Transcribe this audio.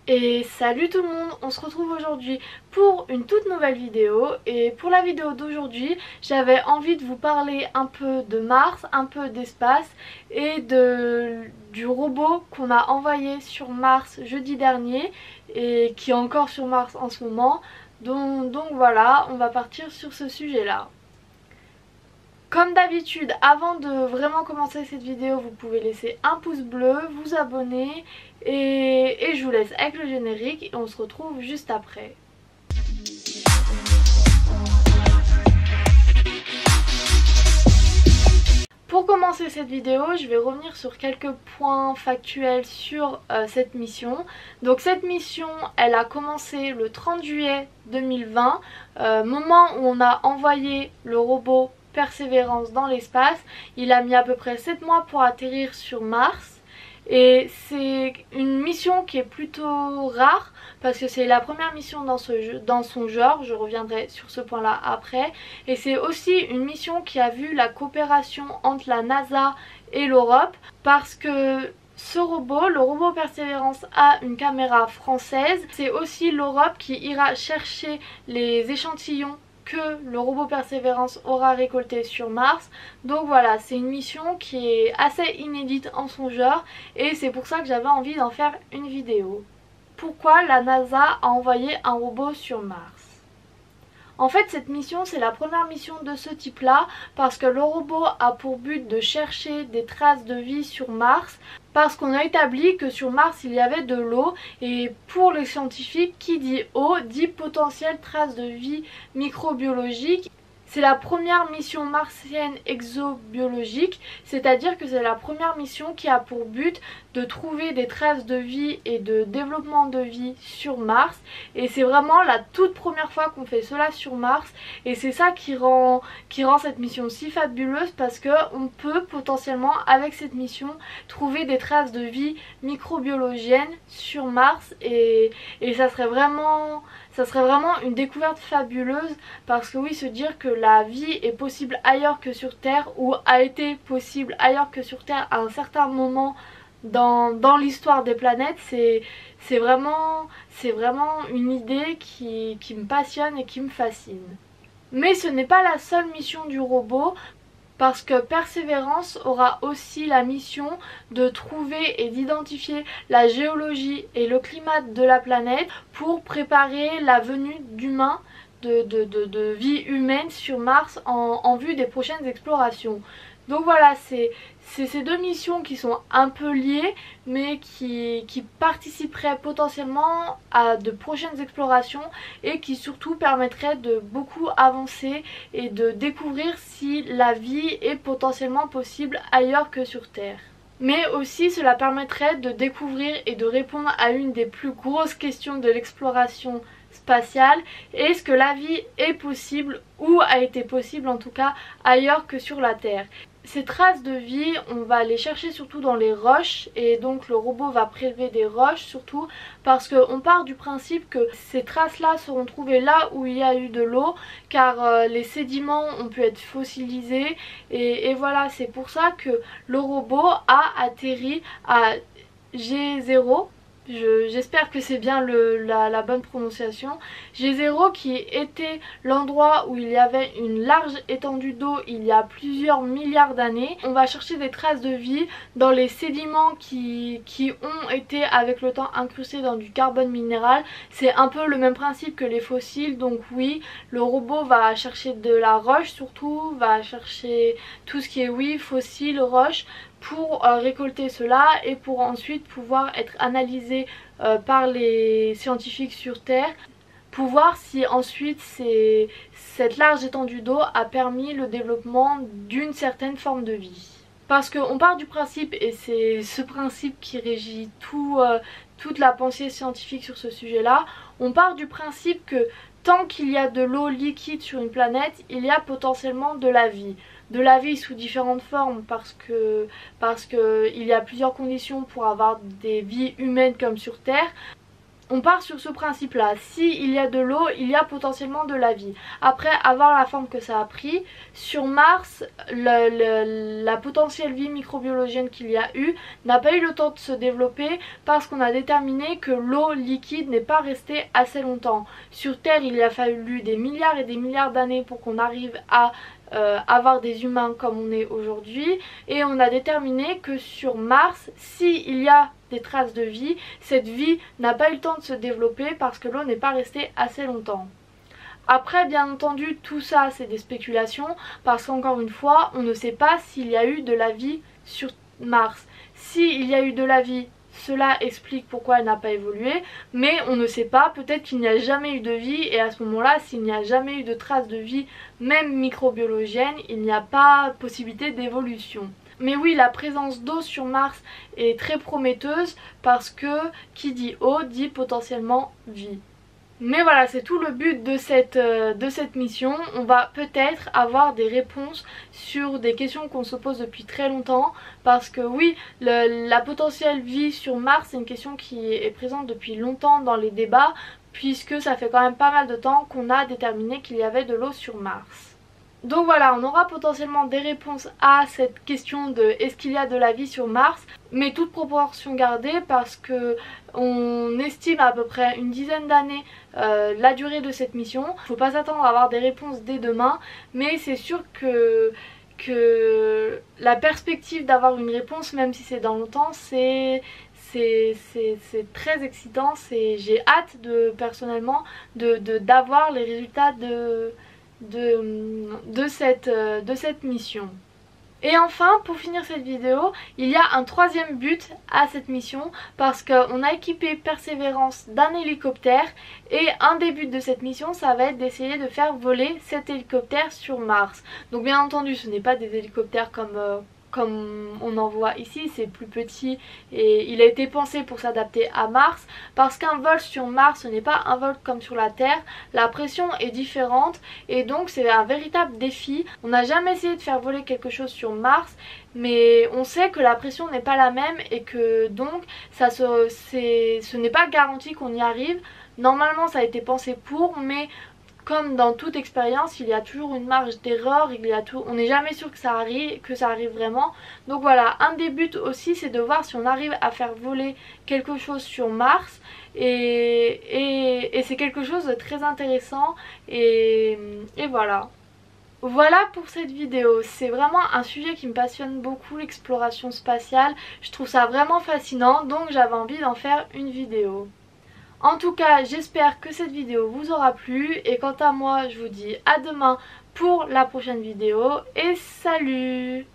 Et salut tout le monde, on se retrouve aujourd'hui pour une toute nouvelle vidéo. Et pour la vidéo d'aujourd'hui, j'avais envie de vous parler un peu de Mars, un peu d'espace et du robot qu'on a envoyé sur Mars jeudi dernier et qui est encore sur Mars en ce moment. Donc voilà, on va partir sur ce sujet-là. Comme d'habitude, avant de vraiment commencer cette vidéo, vous pouvez laisser un pouce bleu, vous abonner et je vous laisse avec le générique et on se retrouve juste après. Pour commencer cette vidéo, je vais revenir sur quelques points factuels sur cette mission. Donc cette mission, elle a commencé le 30 juillet 2020, moment où on a envoyé le robot Persévérance dans l'espace. Il a mis à peu près 7 mois pour atterrir sur Mars. Et c'est une mission qui est plutôt rare parce que c'est la première mission dans son genre, je reviendrai sur ce point là après. Et c'est aussi une mission qui a vu la coopération entre la NASA et l'Europe parce que ce robot, le robot Persévérance, a une caméra française. C'est aussi l'Europe qui ira chercher les échantillons que le robot Persévérance aura récolté sur Mars. Donc voilà, c'est une mission qui est assez inédite en son genre et c'est pour ça que j'avais envie d'en faire une vidéo. Pourquoi la NASA a envoyé un robot sur Mars? En fait, cette mission, c'est la première mission de ce type-là parce que le robot a pour but de chercher des traces de vie sur Mars parce qu'on a établi que sur Mars, il y avait de l'eau et pour les scientifiques, qui dit eau dit potentielle trace de vie microbiologique. C'est la première mission martienne exobiologique, c'est-à-dire que c'est la première mission qui a pour but de trouver des traces de vie et de développement de vie sur Mars. Et c'est vraiment la toute première fois qu'on fait cela sur Mars. Et c'est ça qui rend cette mission si fabuleuse parce qu'on peut potentiellement avec cette mission trouver des traces de vie microbiologienne sur Mars. Et ça serait vraiment une découverte fabuleuse parce que oui, se dire que la vie est possible ailleurs que sur Terre ou a été possible ailleurs que sur Terre à un certain moment dans l'histoire des planètes, c'est vraiment une idée qui me passionne et qui me fascine. Mais ce n'est pas la seule mission du robot parce que Persévérance aura aussi la mission de trouver et d'identifier la géologie et le climat de la planète pour préparer la venue d'humains, de vie humaine sur Mars en vue des prochaines explorations. Donc voilà, c'est ces deux missions qui sont un peu liées mais qui participeraient potentiellement à de prochaines explorations et qui surtout permettraient de beaucoup avancer et de découvrir si la vie est potentiellement possible ailleurs que sur Terre. Mais aussi cela permettrait de découvrir et de répondre à une des plus grosses questions de l'exploration spatiale: est-ce que la vie est possible ou a été possible en tout cas ailleurs que sur la Terre? Ces traces de vie, on va les chercher surtout dans les roches et donc le robot va prélever des roches surtout parce qu'on part du principe que ces traces là seront trouvées là où il y a eu de l'eau car les sédiments ont pu être fossilisés et voilà, c'est pour ça que le robot a atterri à G0. J'espère que c'est bien la bonne prononciation. G0 qui était l'endroit où il y avait une large étendue d'eau il y a plusieurs milliards d'années. On va chercher des traces de vie dans les sédiments qui ont été avec le temps incrustés dans du carbone minéral. C'est un peu le même principe que les fossiles, donc oui, le robot va chercher de la roche surtout, va chercher tout ce qui est fossile, roche, pour récolter cela et pour ensuite pouvoir être analysé par les scientifiques sur Terre pour voir si ensuite cette large étendue d'eau a permis le développement d'une certaine forme de vie. Parce qu'on part du principe, et c'est ce principe qui régit toute la pensée scientifique sur ce sujet-là, on part du principe que tant qu'il y a de l'eau liquide sur une planète, il y a potentiellement de la vie. De la vie sous différentes formes parce que il y a plusieurs conditions pour avoir des vies humaines comme sur Terre. on part sur ce principe là, s'il y a de l'eau, il y a potentiellement de la vie. Après avoir la forme que ça a pris, sur Mars, la potentielle vie microbiologienne qu'il y a eu n'a pas eu le temps de se développer parce qu'on a déterminé que l'eau liquide n'est pas restée assez longtemps. Sur Terre, il a fallu des milliards et des milliards d'années pour qu'on arrive à avoir des humains comme on est aujourd'hui, et on a déterminé que sur Mars, s'il y a des traces de vie, cette vie n'a pas eu le temps de se développer parce que l'eau n'est pas restée assez longtemps. Après, bien entendu, tout ça c'est des spéculations parce qu'encore une fois, on ne sait pas s'il y a eu de la vie sur Mars. S'il y a eu de la vie, cela explique pourquoi elle n'a pas évolué, mais on ne sait pas, peut-être qu'il n'y a jamais eu de vie, et à ce moment-là, s'il n'y a jamais eu de traces de vie, même microbiologienne, il n'y a pas possibilité d'évolution. Mais oui, la présence d'eau sur Mars est très prometteuse parce que qui dit eau dit potentiellement vie. Mais voilà, c'est tout le but de cette mission. On va peut-être avoir des réponses sur des questions qu'on se pose depuis très longtemps. Parce que oui, la potentielle vie sur Mars, c'est une question qui est présente depuis longtemps dans les débats, puisque ça fait quand même pas mal de temps qu'on a déterminé qu'il y avait de l'eau sur Mars. Donc voilà, on aura potentiellement des réponses à cette question de est-ce qu'il y a de la vie sur Mars, mais toute proportion gardée parce que on estime à peu près une dizaine d'années la durée de cette mission. Il ne faut pas s'attendre à avoir des réponses dès demain, mais c'est sûr que la perspective d'avoir une réponse, même si c'est dans longtemps, c'est très excitant. J'ai hâte personnellement d'avoir les résultats de cette mission. Et enfin, pour finir cette vidéo, il y a un troisième but à cette mission parce qu'on a équipé Persévérance d'un hélicoptère, et un des buts de cette mission, ça va être d'essayer de faire voler cet hélicoptère sur Mars. Donc bien entendu, ce n'est pas des hélicoptères comme on en voit ici, c'est plus petit et il a été pensé pour s'adapter à Mars, parce qu'un vol sur Mars ce n'est pas un vol comme sur la Terre, la pression est différente et donc c'est un véritable défi. On n'a jamais essayé de faire voler quelque chose sur Mars, mais on sait que la pression n'est pas la même et que donc ce n'est pas garanti qu'on y arrive. Normalement ça a été pensé pour, mais comme dans toute expérience, il y a toujours une marge d'erreur, on n'est jamais sûr que ça arrive vraiment. Donc voilà, un des buts aussi, c'est de voir si on arrive à faire voler quelque chose sur Mars. Et c'est quelque chose de très intéressant. Et voilà. Voilà pour cette vidéo. C'est vraiment un sujet qui me passionne beaucoup, l'exploration spatiale. Je trouve ça vraiment fascinant, donc j'avais envie d'en faire une vidéo. En tout cas, j'espère que cette vidéo vous aura plu, et quant à moi, je vous dis à demain pour la prochaine vidéo et salut!